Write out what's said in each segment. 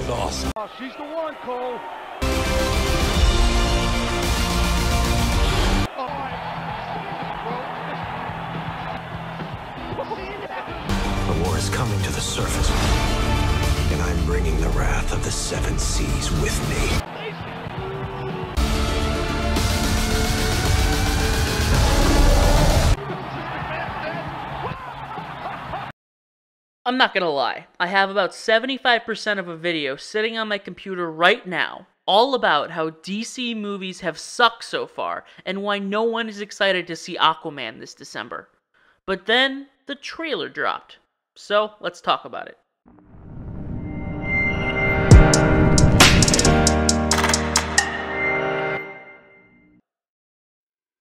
was awesome. Oh, she's the one, Cole. The war is coming to the surface, and I'm bringing the wrath of the seven seas with me. I'm not gonna lie, I have about 75% of a video sitting on my computer right now, all about how DC movies have sucked so far, and why no one is excited to see Aquaman this December. But then, the trailer dropped. So, let's talk about it.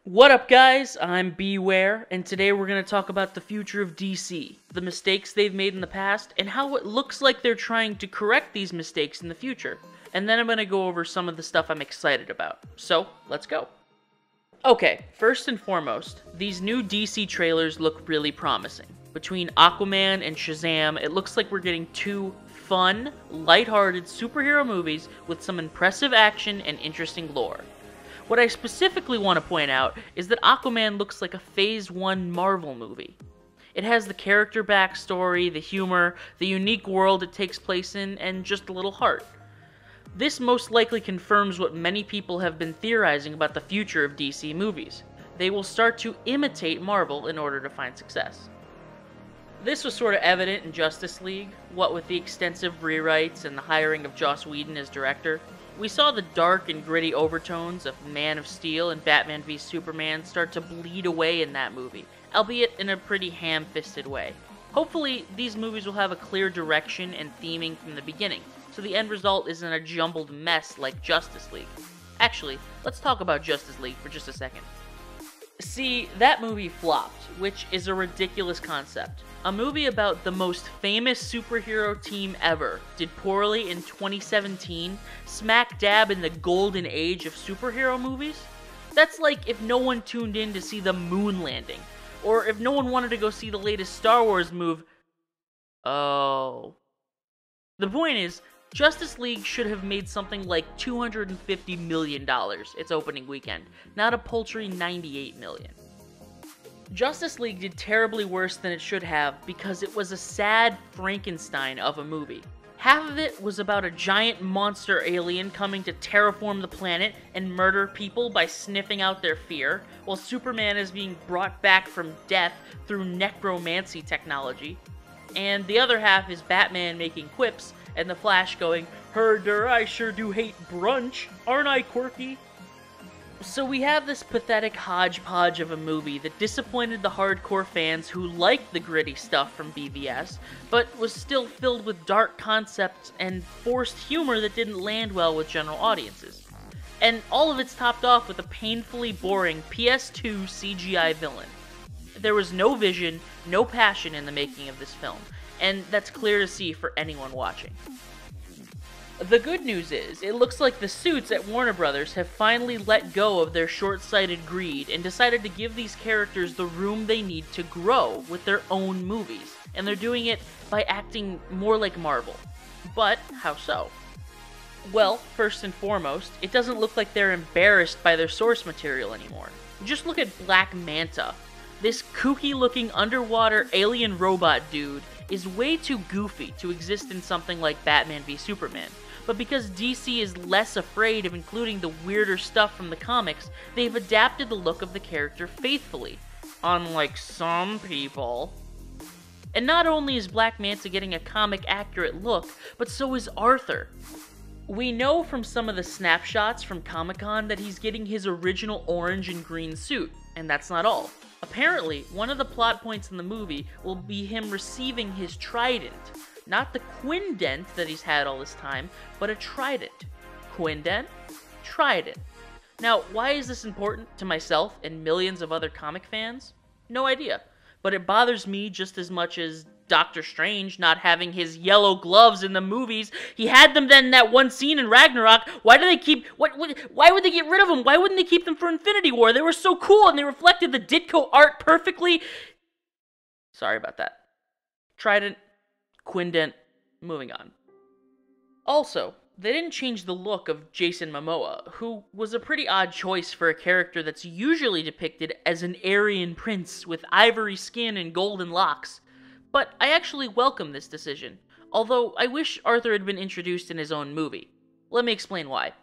What up, guys? I'm Beware, and today we're going to talk about the future of DC, the mistakes they've made in the past, and how it looks like they're trying to correct these mistakes in the future. And then I'm going to go over some of the stuff I'm excited about. So, let's go. Okay, first and foremost, these new DC trailers look really promising. Between Aquaman and Shazam, it looks like we're getting two fun, lighthearted superhero movies with some impressive action and interesting lore. What I specifically want to point out is that Aquaman looks like a Phase 1 Marvel movie. It has the character backstory, the humor, the unique world it takes place in, and just a little heart. This most likely confirms what many people have been theorizing about the future of DC movies. They will start to imitate Marvel in order to find success. This was sort of evident in Justice League, what with the extensive rewrites and the hiring of Joss Whedon as director. We saw the dark and gritty overtones of Man of Steel and Batman v Superman start to bleed away in that movie, albeit in a pretty ham-fisted way. Hopefully, these movies will have a clear direction and theming from the beginning, so the end result isn't a jumbled mess like Justice League. Actually, let's talk about Justice League for just a second. See, that movie flopped, which is a ridiculous concept. A movie about the most famous superhero team ever did poorly in 2017, smack dab in the golden age of superhero movies? That's like if no one tuned in to see the moon landing, or if no one wanted to go see the latest Star Wars movie. Oh. The point is, Justice League should have made something like $250 million its opening weekend, not a paltry $98 million. Justice League did terribly worse than it should have because it was a sad Frankenstein of a movie. Half of it was about a giant monster alien coming to terraform the planet and murder people by sniffing out their fear, while Superman is being brought back from death through necromancy technology. And the other half is Batman making quips and the Flash going, "Herder, I sure do hate brunch, aren't I quirky?" So we have this pathetic hodgepodge of a movie that disappointed the hardcore fans who liked the gritty stuff from BVS, but was still filled with dark concepts and forced humor that didn't land well with general audiences. And all of it's topped off with a painfully boring PS2 CGI villain. There was no vision, no passion in the making of this film, and that's clear to see for anyone watching. The good news is, it looks like the suits at Warner Brothers have finally let go of their short-sighted greed and decided to give these characters the room they need to grow with their own movies, and they're doing it by acting more like Marvel. But how so? Well, first and foremost, it doesn't look like they're embarrassed by their source material anymore. Just look at Black Manta. This kooky-looking underwater alien robot dude is way too goofy to exist in something like Batman v Superman. But because DC is less afraid of including the weirder stuff from the comics, they've adapted the look of the character faithfully, unlike some people. And not only is Black Manta getting a comic-accurate look, but so is Arthur. We know from some of the snapshots from Comic-Con that he's getting his original orange and green suit, and that's not all. Apparently, one of the plot points in the movie will be him receiving his trident. Not the quindent that he's had all this time, but a trident. Quindent? Trident. Now, why is this important to myself and millions of other comic fans? No idea. But it bothers me just as much as Doctor Strange not having his yellow gloves in the movies. He had them then in that one scene in Ragnarok. Why do they keep... why would they get rid of them? Why wouldn't they keep them for Infinity War? They were so cool and they reflected the Ditko art perfectly. Sorry about that. Trident, Quindent, moving on. Also, they didn't change the look of Jason Momoa, who was a pretty odd choice for a character that's usually depicted as an Aryan prince with ivory skin and golden locks. But I actually welcome this decision, although I wish Arthur had been introduced in his own movie. Let me explain why.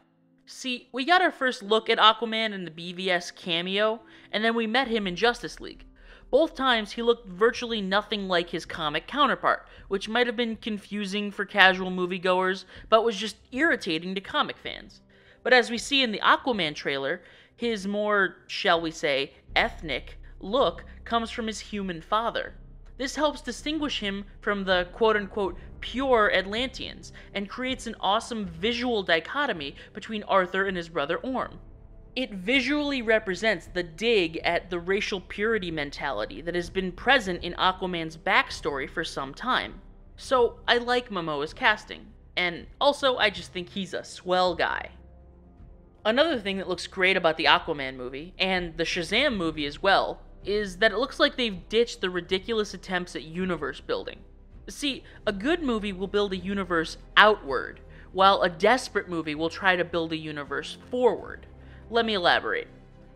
See, we got our first look at Aquaman in the BVS cameo, and then we met him in Justice League. Both times he looked virtually nothing like his comic counterpart, which might have been confusing for casual moviegoers, but was just irritating to comic fans. But as we see in the Aquaman trailer, his more, shall we say, ethnic look comes from his human father. This helps distinguish him from the quote-unquote pure Atlanteans, and creates an awesome visual dichotomy between Arthur and his brother Orm. It visually represents the dig at the racial purity mentality that has been present in Aquaman's backstory for some time. So I like Momoa's casting, and also I just think he's a swell guy. Another thing that looks great about the Aquaman movie, and the Shazam movie as well, is that it looks like they've ditched the ridiculous attempts at universe building. See, a good movie will build a universe outward, while a desperate movie will try to build a universe forward. Let me elaborate.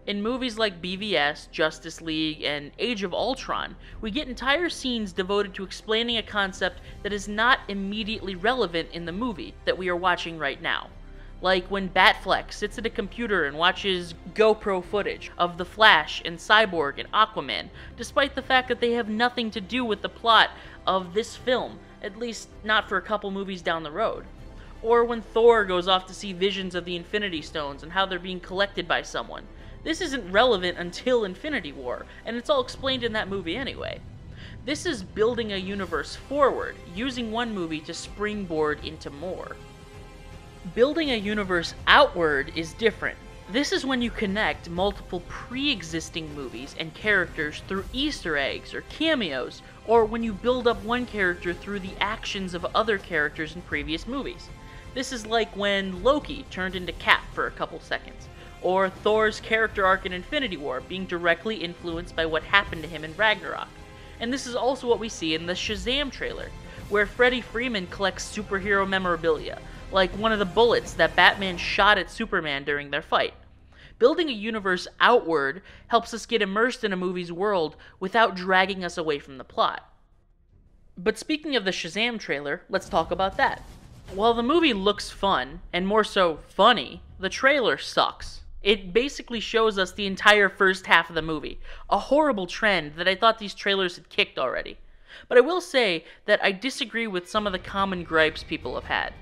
In movies like BVS, Justice League, and Age of Ultron, we get entire scenes devoted to explaining a concept that is not immediately relevant in the movie that we are watching right now. Like when Batfleck sits at a computer and watches GoPro footage of The Flash and Cyborg and Aquaman, despite the fact that they have nothing to do with the plot of this film, at least not for a couple movies down the road. Or when Thor goes off to see visions of the Infinity Stones and how they're being collected by someone. This isn't relevant until Infinity War, and it's all explained in that movie anyway. This is building a universe forward, using one movie to springboard into more. Building a universe outward is different. This is when you connect multiple pre-existing movies and characters through Easter eggs or cameos, or when you build up one character through the actions of other characters in previous movies. This is like when Loki turned into Cap for a couple seconds, or Thor's character arc in Infinity War being directly influenced by what happened to him in Ragnarok. And this is also what we see in the Shazam trailer, where Freddie Freeman collects superhero memorabilia, like one of the bullets that Batman shot at Superman during their fight. Building a universe outward helps us get immersed in a movie's world without dragging us away from the plot. But speaking of the Shazam trailer, let's talk about that. While the movie looks fun, and more so funny, the trailer sucks. It basically shows us the entire first half of the movie, a horrible trend that I thought these trailers had kicked already. But I will say that I disagree with some of the common gripes people have had.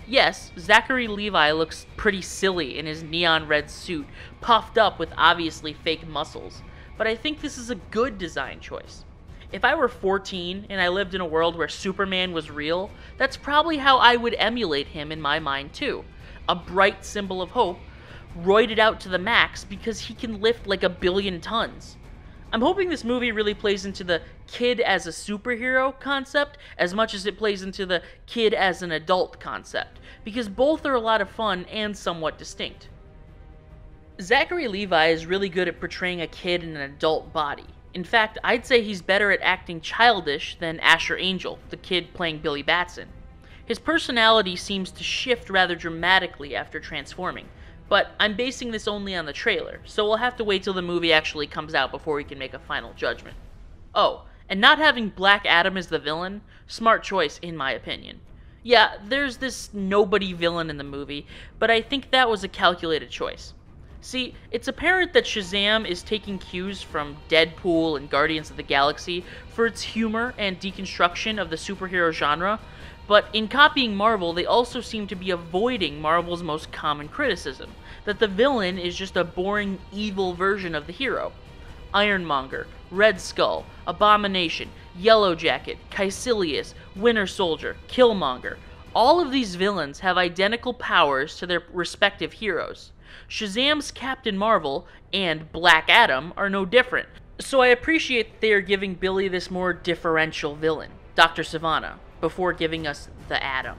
Yes, Zachary Levi looks pretty silly in his neon red suit, puffed up with obviously fake muscles, but I think this is a good design choice. If I were 14 and I lived in a world where Superman was real, that's probably how I would emulate him in my mind too. A bright symbol of hope, roided out to the max because he can lift like 1 billion tons. I'm hoping this movie really plays into the kid as a superhero concept as much as it plays into the kid as an adult concept, because both are a lot of fun and somewhat distinct. Zachary Levi is really good at portraying a kid in an adult body. In fact, I'd say he's better at acting childish than Asher Angel, the kid playing Billy Batson. His personality seems to shift rather dramatically after transforming, but I'm basing this only on the trailer, so we'll have to wait till the movie actually comes out before we can make a final judgment. Oh, and not having Black Adam as the villain, smart choice in my opinion. Yeah, there's this nobody villain in the movie, but I think that was a calculated choice. See, it's apparent that Shazam is taking cues from Deadpool and Guardians of the Galaxy for its humor and deconstruction of the superhero genre, but in copying Marvel, they also seem to be avoiding Marvel's most common criticism, that the villain is just a boring, evil version of the hero. Ironmonger, Red Skull, Abomination, Yellow Jacket, Caecilius, Winter Soldier, Killmonger. All of these villains have identical powers to their respective heroes. Shazam's Captain Marvel and Black Adam are no different, so I appreciate that they are giving Billy this more differential villain, Dr. Sivana, before giving us the Atom.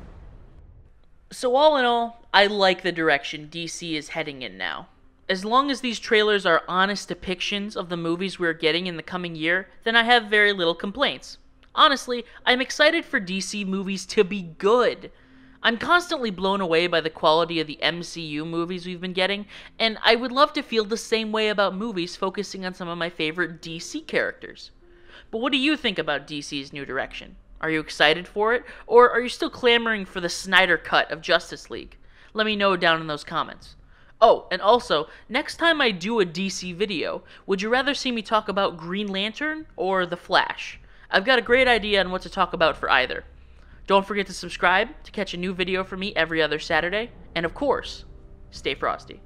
So all in all, I like the direction DC is heading in now. As long as these trailers are honest depictions of the movies we're getting in the coming year, then I have very little complaints. Honestly, I'm excited for DC movies to be good. I'm constantly blown away by the quality of the MCU movies we've been getting, and I would love to feel the same way about movies focusing on some of my favorite DC characters. But what do you think about DC's new direction? Are you excited for it, or are you still clamoring for the Snyder cut of Justice League? Let me know down in those comments. Oh, and also, next time I do a DC video, would you rather see me talk about Green Lantern or The Flash? I've got a great idea on what to talk about for either. Don't forget to subscribe to catch a new video from me every other Saturday, and of course, stay frosty.